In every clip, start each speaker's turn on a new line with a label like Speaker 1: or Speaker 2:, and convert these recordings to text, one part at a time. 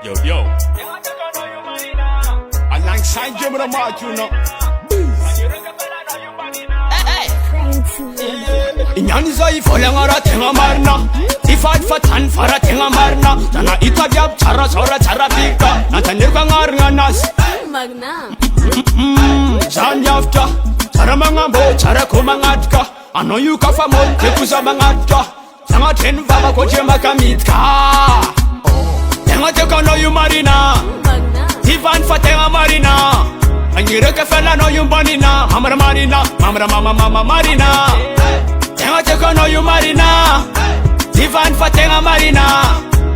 Speaker 1: Yo. Alongside Jim the Mark, you know. Inyani zai folengara tenga marna Tifat fatan fara tenga marna Nana itabjab chara sora chara pika Natanirka ngar nas
Speaker 2: Magna
Speaker 1: Zan yafta Chara mangambo chara kumangatka I know you kafa mo tekuza mangatka Tanga ten vava koche makamitka Tenga teka no you marina
Speaker 2: Magna
Speaker 1: Tifan fatenga marina Angireke fella no you banina Mamra marina Mamra mama marina Tenga teka no you marina Tifan fatenga marina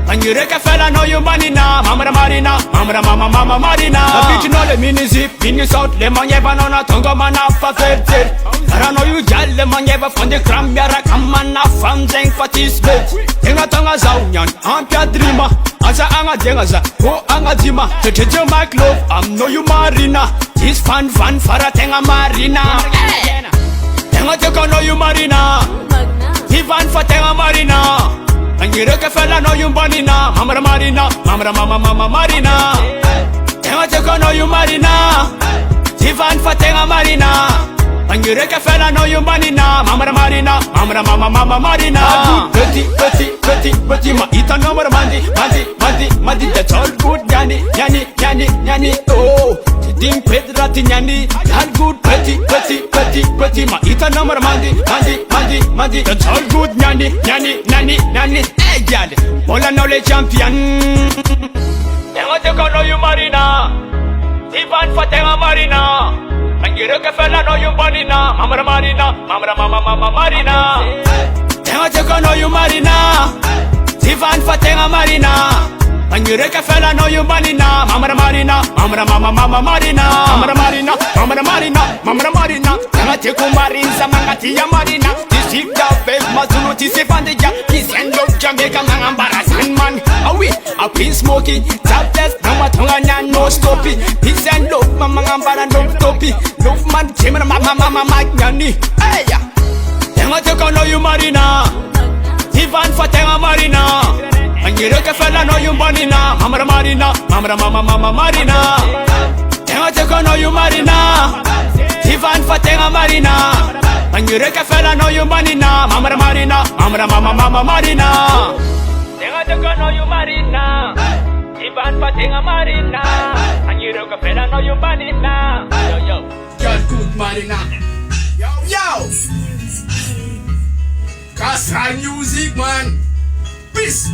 Speaker 1: Angireke fella no you banina Mamra marina Mamra mama marina A bitch no le mini zip Mini south le manyeba nona Tonga mana fa fertil Tara no you jal le manyeba Fondi kram yara kamana Fam zeng fatis bitch Tenga tonga zau nyan Ampia drima Asa anga jenga za Ko anga dima Teteje Mike love I'm no you marina This fan fara tenga marina Tenga teka no you marina
Speaker 2: Magna
Speaker 1: Ivan fa tenga marina Angireke fella no you banina Mamra marina Mamra mama marina Tenga teka no you marina Ivan fa tenga marina Angireke fella no you banina Mamra marina Mamra mama marina Petit ma ita no more mandi That's all good nyani oh Ding pedrati nyani all good petit ma ita no more mandi That's all good nyani hey gal Mola no le champion Tenga teka no you marina Ivan fa tenga marina Angireke fella no you banina Mamra marina Mamra mama marina Tenga teka no you marina Ivan fa tenga marina Angireke fella no you banina Mamra marina Mamra mama marina Mamra marina Tenga teku marinza mangati ya marina Tisip da fake mazulu tisifande ja Kisendo Jamaica mangambara sanman Awi, a pin smoky Tap test, nama tonga nyan no stoppy Peace and love, mangambara no topi Love man, chimera mama nyani Hey ya Tenga teka no you marina Ivan fa tenga marina Angireke fella no you banina Mamra marina Mamra mama marina Tenga teka no you marina Ivan fa tenga marina Angireke fella no you banina Mamra marina Mamra mama marina Tenga teka no you marina Ivan fa tenga marina Angireke fella no you banina Yo
Speaker 3: Girl good marina Yo Castle music man Peace